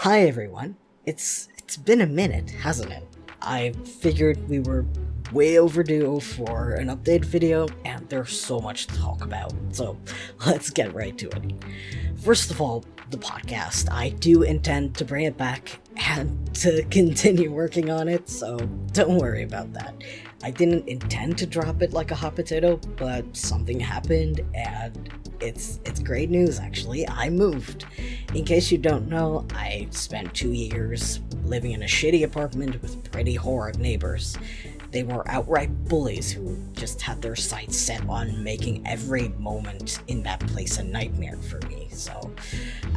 Hi everyone. It's been a minute, hasn't it? I figured we were way overdue for an update video, and there's so much to talk about, so let's get right to it. First of all, the podcast. I do intend to bring it back and to continue working on it, so don't worry about that. I didn't intend to drop it like a hot potato, but something happened, and it's great news actually. I moved. In case you don't know, I spent 2 years living in a shitty apartment with pretty horrid neighbors. They were outright bullies who just had their sights set on making every moment in that place a nightmare for me. So,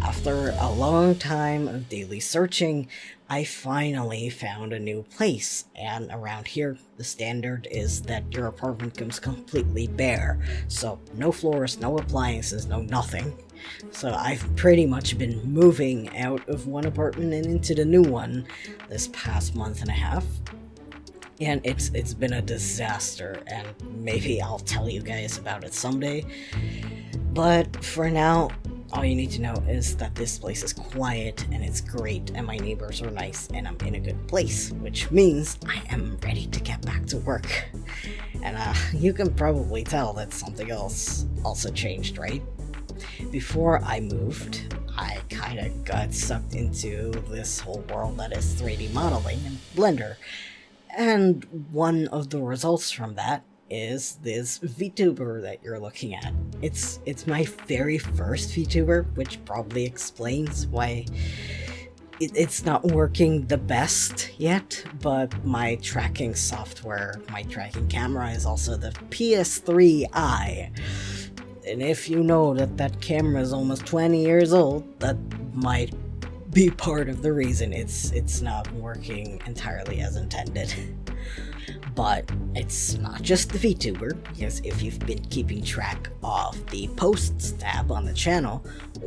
after a long time of daily searching, I finally found a new place. And around here, the standard is that your apartment comes completely bare. So, no floors, no appliances, no nothing. So I've pretty much been moving out of one apartment and into the new one this past month and a half. And it's been a disaster, and maybe I'll tell you guys about it someday. But for now, all you need to know is that this place is quiet and it's great, and my neighbors are nice, and I'm in a good place, which means I am ready to get back to work. And you can probably tell that something else also changed, right? Before I moved, I kinda got sucked into this whole world that is 3D modeling and Blender. And one of the results from that is this Vtuber that you're looking at. It's my very first Vtuber, which probably explains why it's not working the best yet, but my tracking software, my tracking camera is also the PS3i. And if you know that camera is almost 20 years old, that might be part of the reason it's not working entirely as intended. But it's not just the VTuber, because if you've been keeping track of the posts tab on the channel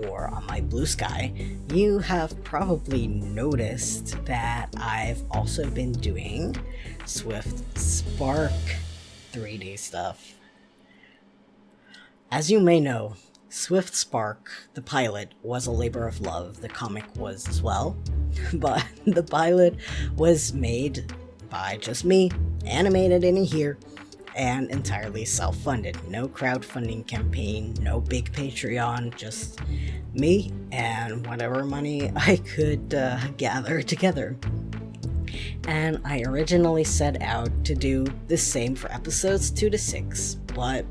or on my Blue Sky, you have probably noticed that I've also been doing Swift Spark 3D stuff. As you may know, Swift Spark, the pilot, was a labor of love. The comic was as well. But the pilot was made by just me, animated in here, and entirely self-funded. No crowdfunding campaign, no big Patreon, just me and whatever money I could gather together. And I originally set out to do the same for episodes 2 to 6, but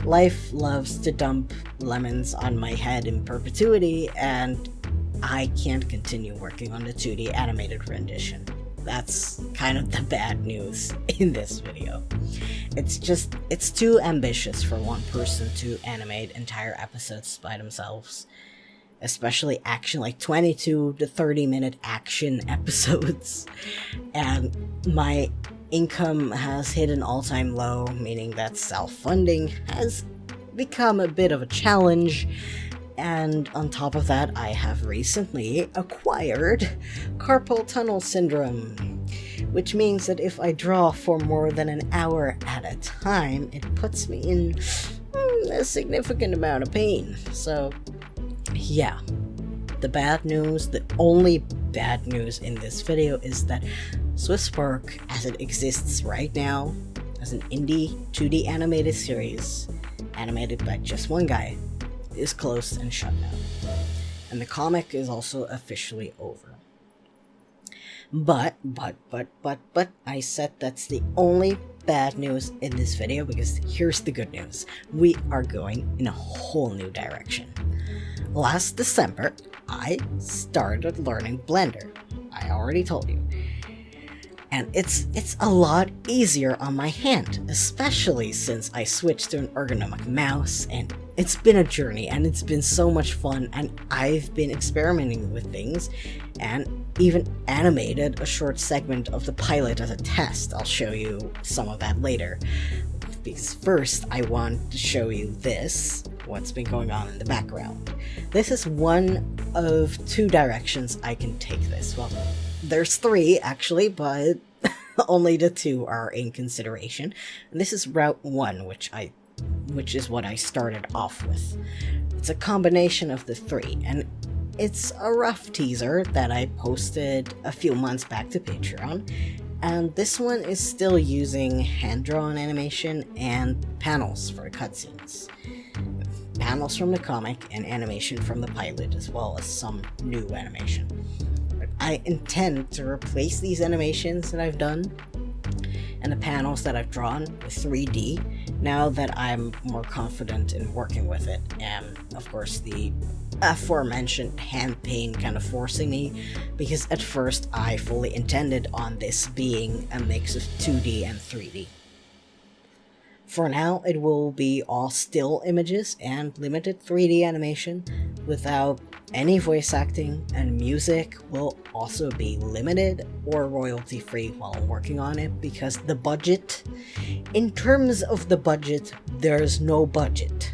life loves to dump lemons on my head in perpetuity, and I can't continue working on the 2D animated rendition. That's kind of the bad news in this video. It's too ambitious for one person to animate entire episodes by themselves. Especially action, like 22 to 30 minute action episodes. And my income has hit an all-time low, meaning that self-funding has become a bit of a challenge. And on top of that, I have recently acquired carpal tunnel syndrome, which means that if I draw for more than an hour at a time, it puts me in a significant amount of pain. So yeah, the bad news, the only bad news in this video is that Swift Spark, as it exists right now, as an indie 2D animated series, animated by just one guy, is closed and shut down. And the comic is also officially over. But, I said that's the only bad news in this video, because here's the good news. We are going in a whole new direction. Last December, I started learning Blender. I already told you. And it's a lot easier on my hand, especially since I switched to an ergonomic mouse, and it's been a journey, and it's been so much fun, and I've been experimenting with things, and even animated a short segment of the pilot as a test. I'll show you some of that later. Because first, I want to show you this, what's been going on in the background. This is one of 2 directions I can take this. Well, there's 3 actually, but only the 2 are in consideration. And this is route 1, which is what I started off with. It's a combination of the 3, and it's a rough teaser that I posted a few months back to Patreon, and this one is still using hand-drawn animation and panels for cutscenes. Panels from the comic and animation from the pilot, as well as some new animation. I intend to replace these animations that I've done and the panels that I've drawn with 3D now that I'm more confident in working with it, and of course the aforementioned hand pain kind of forcing me, because at first I fully intended on this being a mix of 2D and 3D. For now, it will be all still images and limited 3D animation without any voice acting, and music will also be limited or royalty free while I'm working on it, because the budget, in terms of the budget, there's no budget.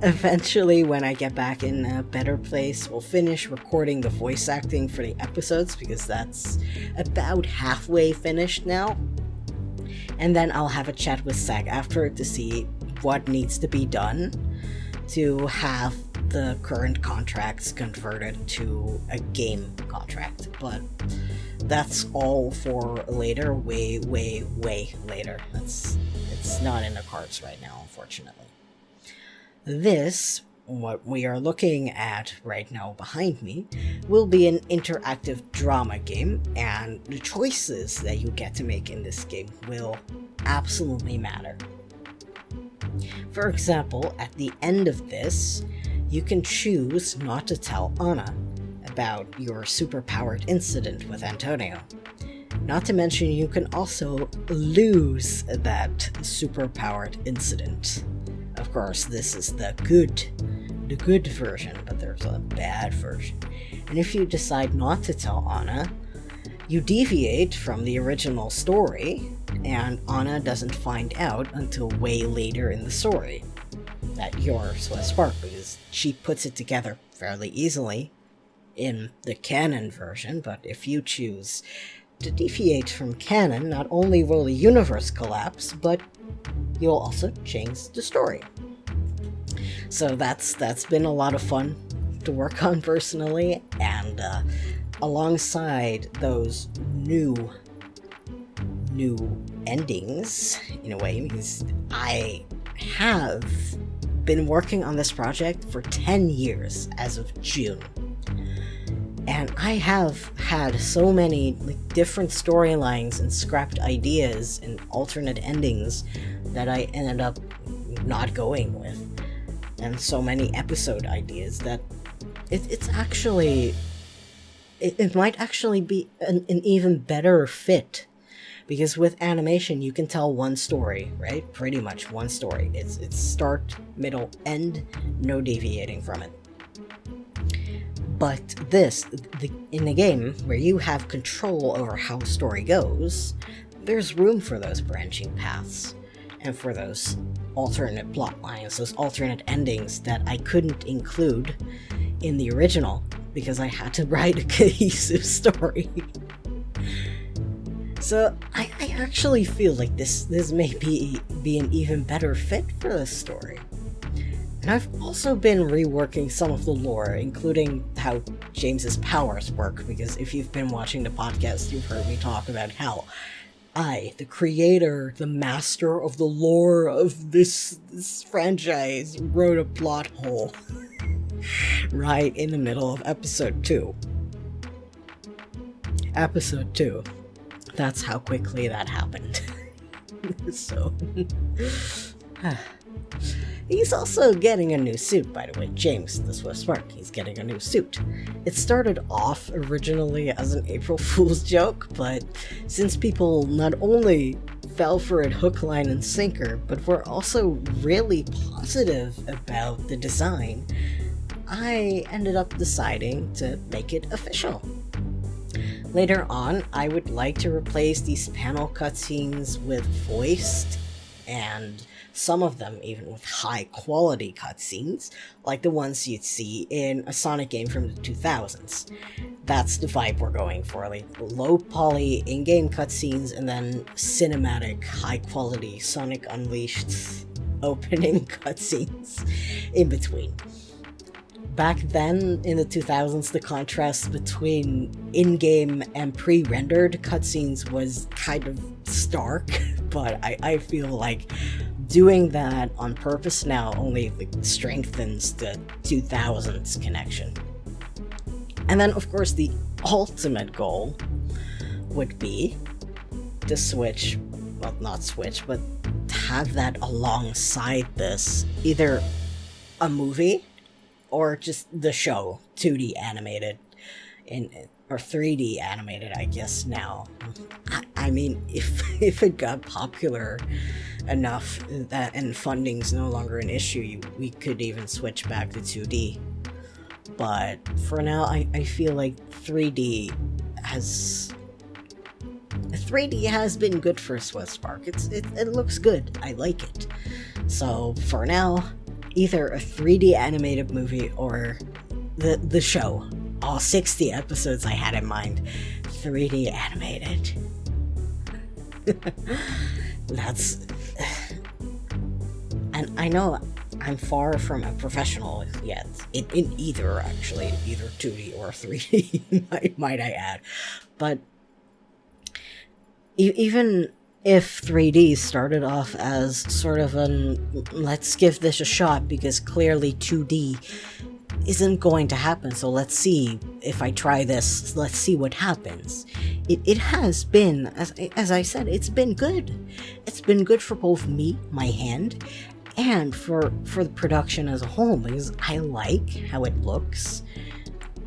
Eventually, when I get back in a better place, we'll finish recording the voice acting for the episodes, because that's about halfway finished now. And then I'll have a chat with SAG after to see what needs to be done to have the current contracts converted to a game contract. But that's all for later, way later. It's not in the cards right now, unfortunately. This, what we are looking at right now behind me, will be an interactive drama game, and the choices that you get to make in this game will absolutely matter. For example, at the end of this, you can choose not to tell Anna about your superpowered incident with Antonio. Not to mention, you can also lose that superpowered incident. Of course, this is the good version, but there's a bad version. And if you decide not to tell Anna, you deviate from the original story, and Anna doesn't find out until way later in the story that you're Swift Spark, because she puts it together fairly easily in the canon version. But if you choose to deviate from canon, not only will the universe collapse, but you'll also change the story. So that's been a lot of fun to work on personally, and alongside those new endings, in a way, because I have been working on this project for 10 years as of June. And I have had so many different storylines and scrapped ideas and alternate endings that I ended up not going with. And so many episode ideas that it might actually be an even better fit. Because with animation, you can tell one story, right? Pretty much one story. It's start, middle, end, no deviating from it. But in the game, where you have control over how the story goes, there's room for those branching paths, and for those alternate plot lines, those alternate endings that I couldn't include in the original, because I had to write a cohesive story. So I actually feel like this may be an even better fit for this story. And I've also been reworking some of the lore, including how James's powers work, because if you've been watching the podcast, you've heard me talk about how I, the creator, the master of the lore of this franchise, wrote a plot hole right in the middle of episode 2. Episode 2. That's how quickly that happened. So, he's also getting a new suit, by the way. James, the Swift Spark, he's getting a new suit. It started off originally as an April Fool's joke, but since people not only fell for it hook, line, and sinker, but were also really positive about the design, I ended up deciding to make it official. Later on, I would like to replace these panel cutscenes with voiced, and some of them even with high quality cutscenes, like the ones you'd see in a Sonic game from the 2000s. That's the vibe we're going for, like low poly in-game cutscenes and then cinematic, high quality Sonic Unleashed opening cutscenes in between. back then in the 2000s, the contrast between in-game and pre-rendered cutscenes was kind of stark, but I feel like doing that on purpose now only strengthens the 2000s connection. And then, of course, the ultimate goal would be to switch, well, not switch, but have that alongside this, either a movie or just the show, 2D animated, or 3D animated, I guess now. I mean, if it got popular enough that and funding's no longer an issue, we could even switch back to 2D. But for now, I feel like 3D has been good for SwiftSpark. It looks good. I like it. So for now, either a 3D animated movie or the show. All 60 episodes I had in mind, 3D animated. That's... And I know I'm far from a professional yet, in either, actually, either 2D or 3D, might I add. But even if 3D started off as sort of let's give this a shot because clearly 2D isn't going to happen, so let's see if I try this, let's see what happens. It has been, as I said, it's been good. It's been good for both me, my hand, and for the production as a whole, because I like how it looks.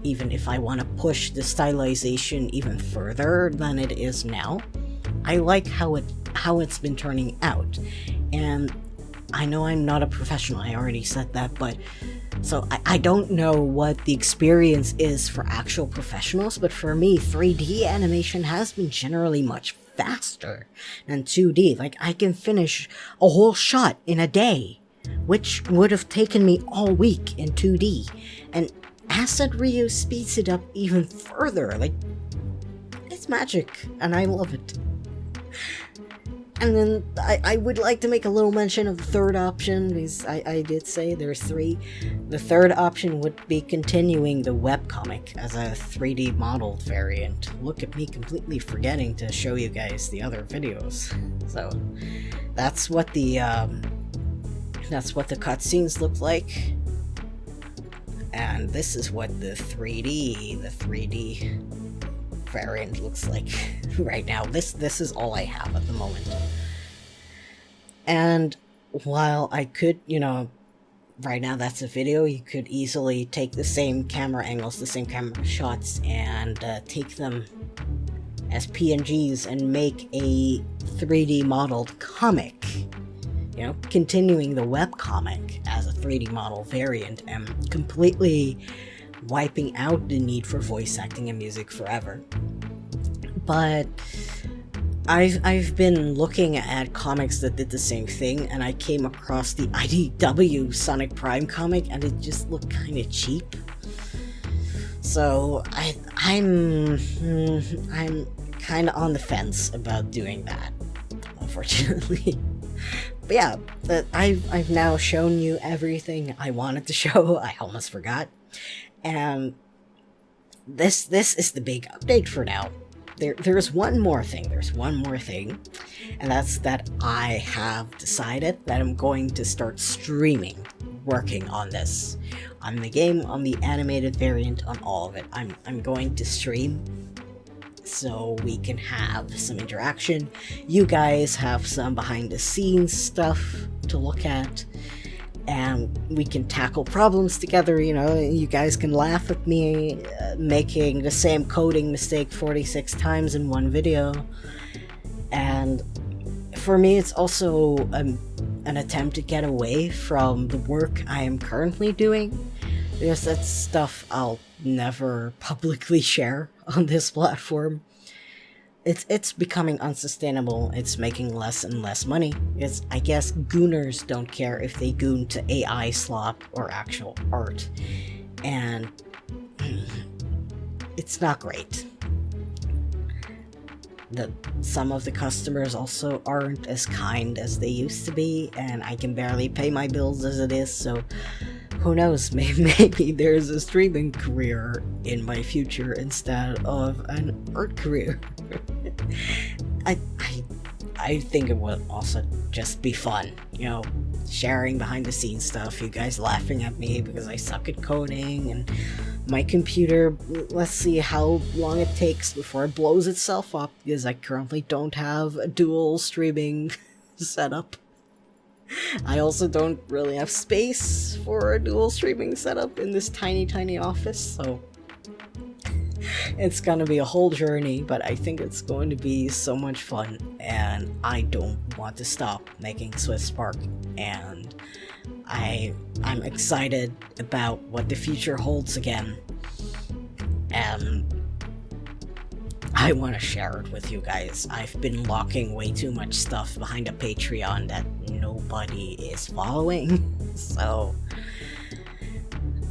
Even if I want to push the stylization even further than it is now, I like how it's been turning out. And I know I'm not a professional, I already said that, but so I don't know what the experience is for actual professionals, but for me, 3D animation has been generally much faster than 2D. Like, I can finish a whole shot in a day, which would have taken me all week in 2D. And Asset Reuse speeds it up even further. Like, it's magic, and I love it. And then I would like to make a little mention of the third option, because I did say there's three. The third option would be continuing the webcomic as a 3D modeled variant. Look at me completely forgetting to show you guys the other videos. So that's what the cutscenes look like. And this is what the 3D variant looks like right now. This is all I have at the moment. And while I could, right now that's a video, you could easily take the same camera angles, the same camera shots, and take them as PNGs and make a 3D modeled comic. Continuing the webcomic as a 3D model variant and completely wiping out the need for voice acting and music forever. But I've been looking at comics that did the same thing, and I came across the IDW Sonic Prime comic, and it just looked kind of cheap. So I'm kind of on the fence about doing that, unfortunately. But yeah, I've now shown you everything I wanted to show. I almost forgot. And this is the big update for now. There's one more thing, and that's that I have decided that I'm going to start streaming, working on this. On the game, on the animated variant, on all of it. I'm going to stream so we can have some interaction. You guys have some behind the scenes stuff to look at, and we can tackle problems together. You guys can laugh at me making the same coding mistake 46 times in one video. And for me, it's also an attempt to get away from the work I am currently doing, because that's stuff I'll never publicly share on this platform. It's becoming unsustainable. It's making less and less money. I guess gooners don't care if they goon to AI slop or actual art. And it's not great. Some of the customers also aren't as kind as they used to be, and I can barely pay my bills as it is, so who knows, maybe there's a streaming career in my future instead of an art career. I think it would also just be fun, sharing behind the scenes stuff, you guys laughing at me because I suck at coding, and my computer, let's see how long it takes before it blows itself up, because I currently don't have a dual streaming setup. I also don't really have space for a dual streaming setup in this tiny office, so it's gonna be a whole journey, but I think it's going to be so much fun, and I don't want to stop making SwiftSpark, and I'm excited about what the future holds again, and I want to share it with you guys. I've been locking way too much stuff behind a Patreon that nobody is following, so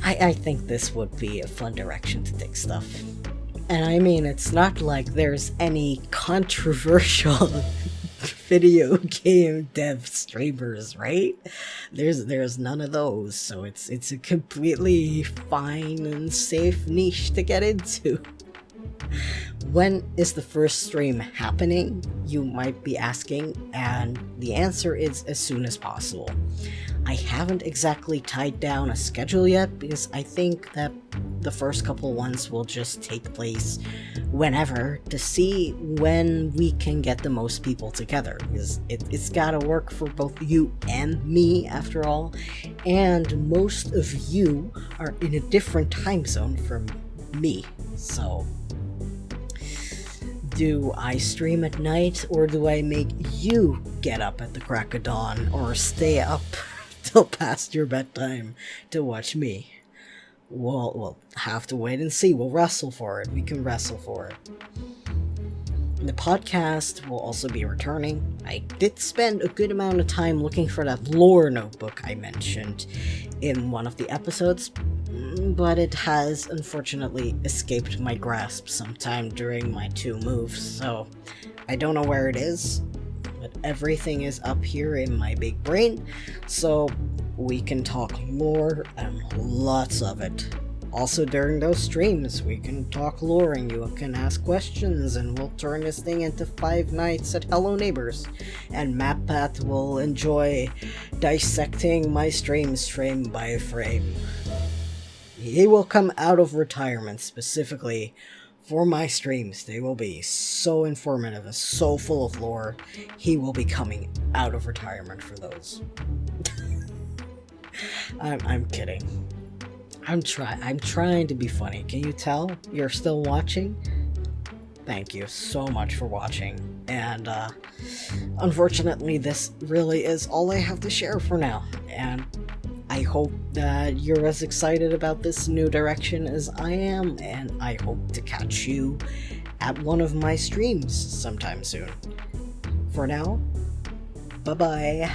I think this would be a fun direction to take stuff. And I mean, it's not like there's any controversial video game dev streamers, right? There's none of those, so it's a completely fine and safe niche to get into. When is the first stream happening, you might be asking, and the answer is as soon as possible. I haven't exactly tied down a schedule yet, because I think that the first couple ones will just take place whenever, to see when we can get the most people together, because it's gotta work for both you and me after all, and most of you are in a different time zone from me, so do I stream at night, or do I make you get up at the crack of dawn, or stay up till past your bedtime to watch me? We'll have to wait and see. We'll wrestle for it. We can wrestle for it. The podcast will also be returning. I did spend a good amount of time looking for that lore notebook I mentioned in one of the episodes, but it has unfortunately escaped my grasp sometime during my 2 moves, so I don't know where it is, but everything is up here in my big brain, so we can talk lore, and lots of it. Also during those streams, we can talk lore and you can ask questions, and we'll turn this thing into 5 nights at Hello Neighbors, and MapPat will enjoy dissecting my streams frame by frame. He will come out of retirement specifically for my streams. They will be so informative and so full of lore. He will be coming out of retirement for those. I'm kidding. I'm trying to be funny. Can you tell? You're still watching? Thank you so much for watching. And unfortunately, this really is all I have to share for now. And I hope that you're as excited about this new direction as I am, and I hope to catch you at one of my streams sometime soon. For now, bye-bye.